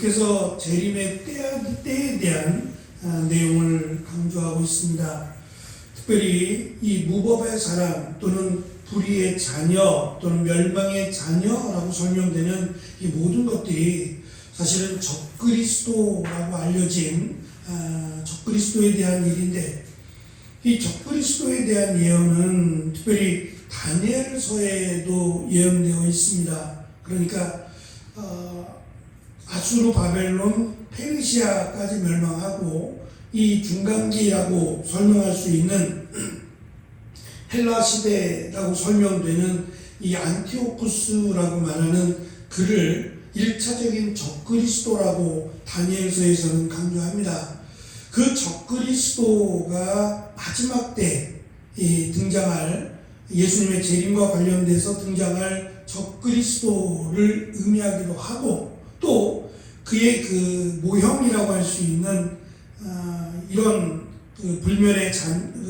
계속해서 재림의 때에 대한 내용을 강조하고 있습니다. 특별히 이 무법의 사람 또는 불의의 자녀 또는 멸망의 자녀라고 설명되는 이 모든 것들이 사실은 적그리스도라고 알려진 적그리스도에 대한 일인데, 이 적그리스도에 대한 예언은 특별히 다니엘서에도 예언되어 있습니다. 그러니까 아수르, 바벨론, 페르시아까지 멸망하고 이 중간기라고 설명할 수 있는 헬라 시대라고 설명되는 이 안티오쿠스라고 말하는 그를 1차적인 적그리스도라고 다니엘서에서는 강조합니다. 그 적그리스도가 마지막 때 등장할, 예수님의 재림과 관련돼서 등장할 적그리스도를 의미하기도 하고, 또 그의 그 모형이라고 할 수 있는 이런 그 불멸의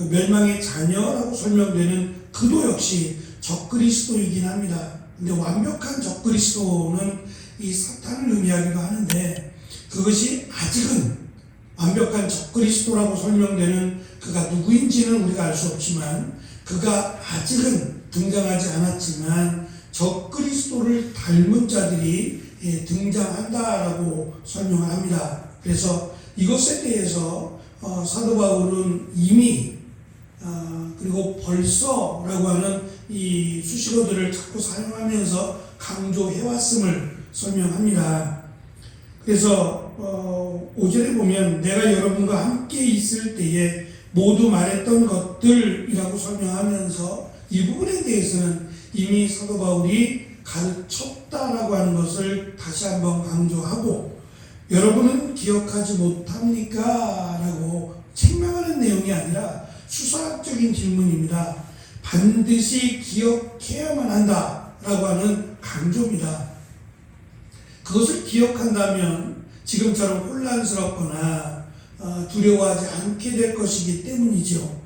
멸망의 자녀라고 설명되는 그도 역시 적그리스도이긴 합니다. 근데 완벽한 적그리스도는 이 사탄을 의미하기도 하는데, 그것이 아직은 완벽한 적그리스도라고 설명되는 그가 누구인지는 우리가 알 수 없지만, 그가 아직은 등장하지 않았지만 적그리스도를 닮은 자들이 등장한다라고 설명을 합니다. 그래서 이것에 대해서 사도 바울은 이미 그리고 벌써라고 하는 이 수식어들을 자꾸 사용하면서 강조해왔음을 설명합니다. 그래서 5절에 보면 내가 여러분과 함께 있을 때에 모두 말했던 것들이라고 설명하면서 이 부분에 대해서는 이미 사도 바울이 가르쳤다라고 하는 것을 다시 한번 강조하고, 여러분은 기억하지 못합니까? 라고 책망하는 내용이 아니라 수사학적인 질문입니다. 반드시 기억해야만 한다 라고 하는 강조입니다. 그것을 기억한다면 지금처럼 혼란스럽거나 두려워하지 않게 될 것이기 때문이죠.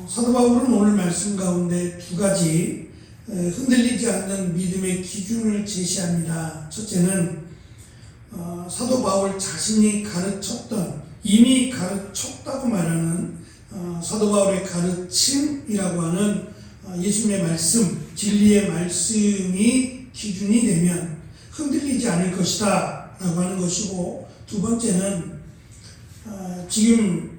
사도 바울은 오늘 말씀 가운데 두 가지 흔들리지 않는 믿음의 기준을 제시합니다. 첫째는 사도 바울 자신이 가르쳤던, 이미 가르쳤다고 말하는 사도 바울의 가르침이라고 하는 예수님의 말씀, 진리의 말씀이 기준이 되면 흔들리지 않을 것이다 라고 하는 것이고, 두 번째는 지금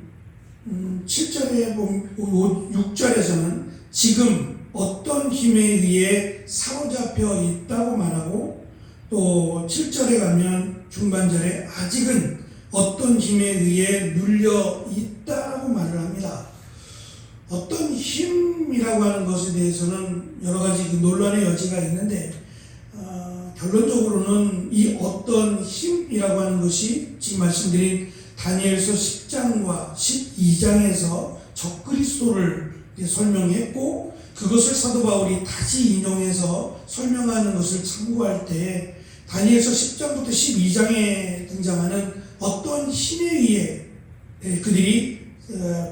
7절에 6절에서는 지금 어떤 힘에 의해 사로잡혀 있다고 말하고, 또 7절에 가면 중반절에 아직은 어떤 힘에 의해 눌려 있다고 말을 합니다. 어떤 힘이라고 하는 것에 대해서는 여러 가지 논란의 여지가 있는데, 결론적으로는 이 어떤 힘이라고 하는 것이 지금 말씀드린 다니엘서 10장과 12장에서 적그리스도를 설명했고, 그것을 사도 바울이 다시 인용해서 설명하는 것을 참고할 때 다니엘서 10장부터 12장에 등장하는 어떤 힘에 의해 그들이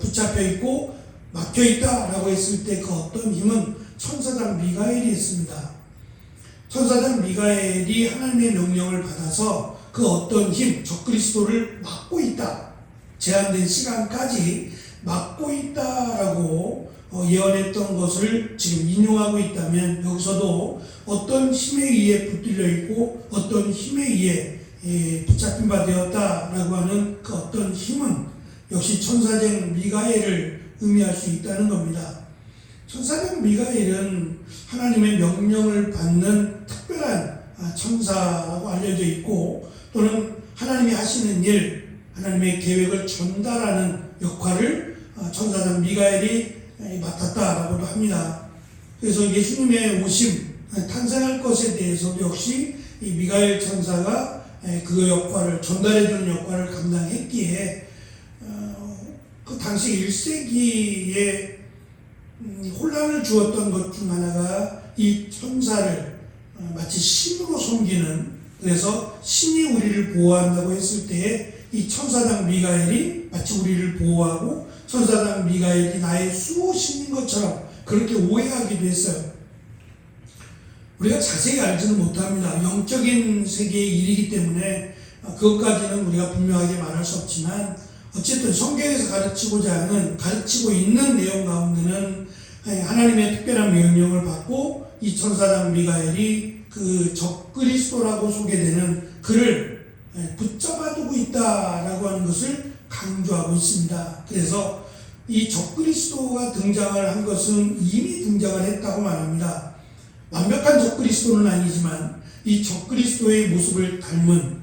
붙잡혀 있고 막혀 있다라고 했을 때 그 어떤 힘은 천사장 미가엘이 있습니다. 천사장 미가엘이 하나님의 명령을 받아서 그 어떤 힘, 적그리스도를 막고 있다, 제한된 시간까지 막고 있다라고 예언했던 것을 지금 인용하고 있다면, 여기서도 어떤 힘에 의해 붙들려 있고 어떤 힘에 의해 붙잡힌 바 되었다라고 하는 그 어떤 힘은 역시 천사장 미가엘을 의미할 수 있다는 겁니다. 천사장 미가엘은 하나님의 명령을 받는 특별한 천사라고 알려져 있고, 또는 하나님이 하시는 일, 하나님의 계획을 전달하는 역할을 천사장 미가엘이 맡았다라고도 합니다. 그래서 예수님의 오심, 탄생할 것에 대해서도 역시 이 미가엘 천사가 그 역할을, 전달해주는 역할을 감당했기에 그 당시 1세기에 혼란을 주었던 것 중 하나가 이 천사를 마치 신으로 섬기는, 그래서 신이 우리를 보호한다고 했을 때에 이 천사장 미가엘이 마치 우리를 보호하고 천사장 미가엘이 나의 수호신인 것처럼 그렇게 오해하기도 했어요. 우리가 자세히 알지는 못합니다. 영적인 세계의 일이기 때문에 그것까지는 우리가 분명하게 말할 수 없지만 어쨌든 성경에서 가르치고 있는 내용 가운데는 하나님의 특별한 명령을 받고 이 천사장 미가엘이 그 적그리스도라고 소개되는 그를 붙잡아 두고 있다라고 하는 것을 강조하고 있습니다. 그래서 이 적그리스도가 등장을 한 것은 이미 등장을 했다고 말합니다. 완벽한 적그리스도는 아니지만 이 적그리스도의 모습을 닮은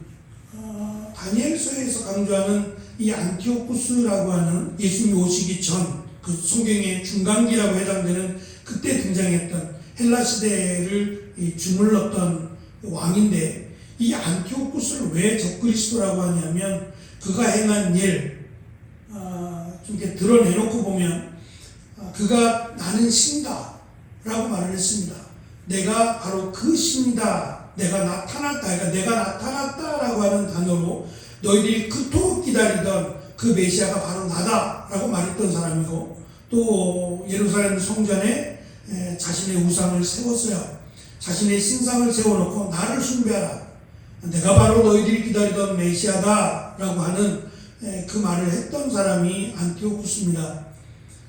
다니엘서에서 강조하는 이 안티오쿠스라고 하는 예수님이 오시기 전 그 성경의 중간기라고 해당되는 그때 등장했던 헬라 시대를 주물렀던 왕인데, 이 안티오쿠스를 왜 적그리스도라고 하냐면 그가 행한 일 좀 이렇게 드러내놓고 보면 그가 나는 신이다 라고 말을 했습니다. 내가 바로 그 신이다, 내가 나타났다, 그러니까 내가 나타났다라고 하는 단어로 너희들이 그토록 기다리던 그 메시아가 바로 나다 라고 말했던 사람이고, 또 예루살렘 성전에 자신의 우상을 세웠어요. 자신의 신상을 세워놓고 나를 숭배하라, 내가 바로 너희들이 기다리던 메시아다 라고 하는 그 말을 했던 사람이 안티오쿠스입니다.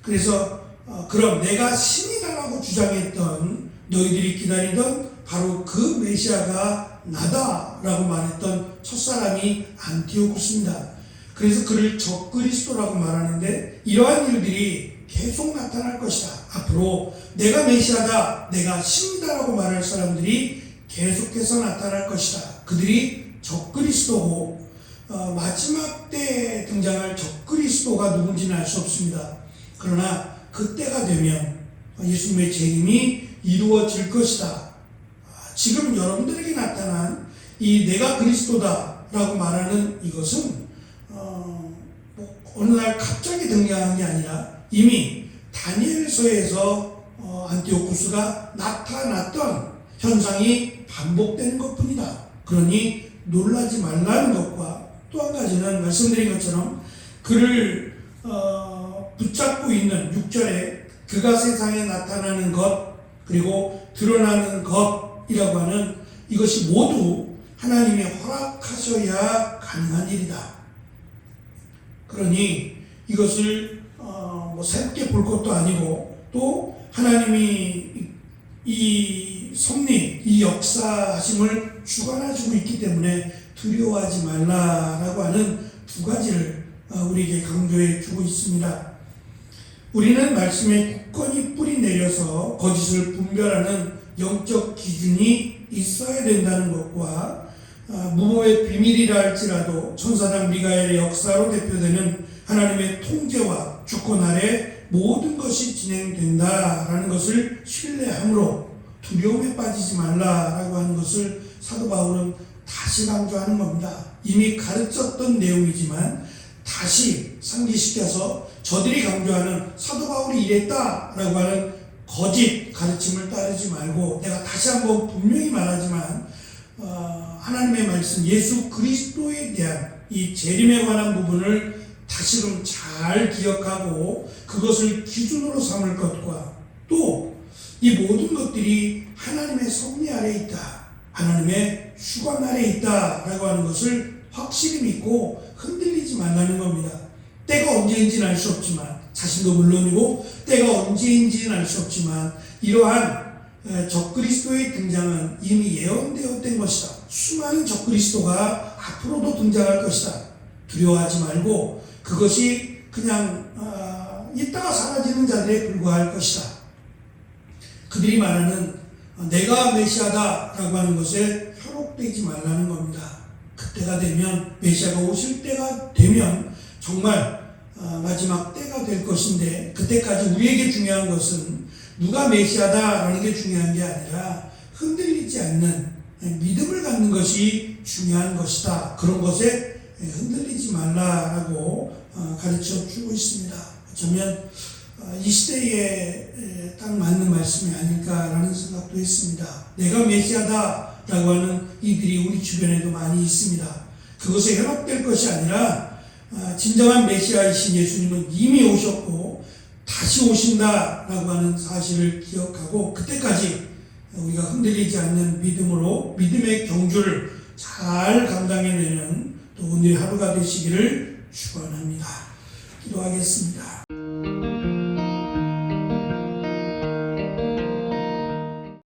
그래서 그럼 내가 신이다라고 주장했던, 너희들이 기다리던 바로 그 메시아가 나다라고 말했던 첫사람이 안티오쿠스입니다. 그래서 그를 적그리스도라고 말하는데, 이러한 일들이 계속 나타날 것이다. 앞으로 내가 메시아다, 내가 신이다라고 말할 사람들이 계속해서 나타날 것이다. 그들이 적그리스도고, 마지막 때 등장할 적그리스도가 누군지는 알 수 없습니다. 그러나 그때가 되면 예수님의 재림이 이루어질 것이다. 지금 여러분들에게 나타난 이 내가 그리스도다라고 말하는 이것은 어느 날 갑자기 등장한 게 아니라 이미 다니엘서에서 안티오쿠스가 나타났던 현상이 반복되는 것뿐이다. 그러니 놀라지 말라는 것과, 또 한 가지는 말씀드린 것처럼 그를 붙잡고 있는 6절에 그가 세상에 나타나는 것 그리고 드러나는 것이라고 하는 이것이 모두 하나님이 허락하셔야 가능한 일이다. 그러니 이것을 새롭게 볼 것도 아니고, 또 하나님이 이 섭리, 이 역사하심을 주관해주고 있기 때문에 두려워하지 말라라고 하는 두 가지를 우리에게 강조해 주고 있습니다. 우리는 말씀에 굳건히 뿌리 내려서 거짓을 분별하는 영적 기준이 있어야 된다는 것과, 무모의 비밀이라 할지라도 천사장 미가엘의 역사로 대표되는 하나님의 통제와 주권 아래 모든 것이 진행된다라는 것을 신뢰함으로 두려움에 빠지지 말라라고 하는 것을 사도 바울은 다시 강조하는 겁니다. 이미 가르쳤던 내용이지만 다시 상기시켜서 저들이 강조하는 사도 바울이 이랬다라고 하는 거짓 가르침을 따르지 말고, 내가 다시 한번 분명히 말하지만 하나님의 말씀 예수 그리스도에 대한 이 재림에 관한 부분을 다시금 잘 기억하고 그것을 기준으로 삼을 것과, 또 이 모든 것들이 하나님의 섭리 아래 있다, 하나님의 주관 아래 있다라고 하는 것을 확실히 믿고 흔들리지 말라는 겁니다. 때가 언제인지는 알 수 없지만, 자신도 물론이고 때가 언제인지는 알 수 없지만, 이러한 적그리스도의 등장은 이미 예언되었던 것이다. 수많은 적그리스도가 앞으로도 등장할 것이다. 두려워하지 말고 그것이 그냥 있다가 사라지는 자들에 불과할 것이다. 그들이 말하는 내가 메시아다라고 하는 것에 현혹되지 말라는 겁니다. 그때가 되면, 메시아가 오실 때가 되면 정말 마지막 때가 될 것인데, 그때까지 우리에게 중요한 것은 누가 메시아다라는 게 중요한 게 아니라 흔들리지 않는 믿음을 갖는 것이 중요한 것이다. 그런 것에 흔들리지 말라라고 가르쳐 주고 있습니다. 어쩌면 이 시대에 딱 맞는 말씀이 아닐까라는 생각도 했습니다. 내가 메시아다라고 하는 이들이 우리 주변에도 많이 있습니다. 그것에 현혹될 것이 아니라 진정한 메시아이신 예수님은 이미 오셨고 다시 오신다라고 하는 사실을 기억하고, 그때까지 우리가 흔들리지 않는 믿음으로 믿음의 경주를 잘 감당해내는 또 오늘의 하루가 되시기를 축원합니다. 기도하겠습니다.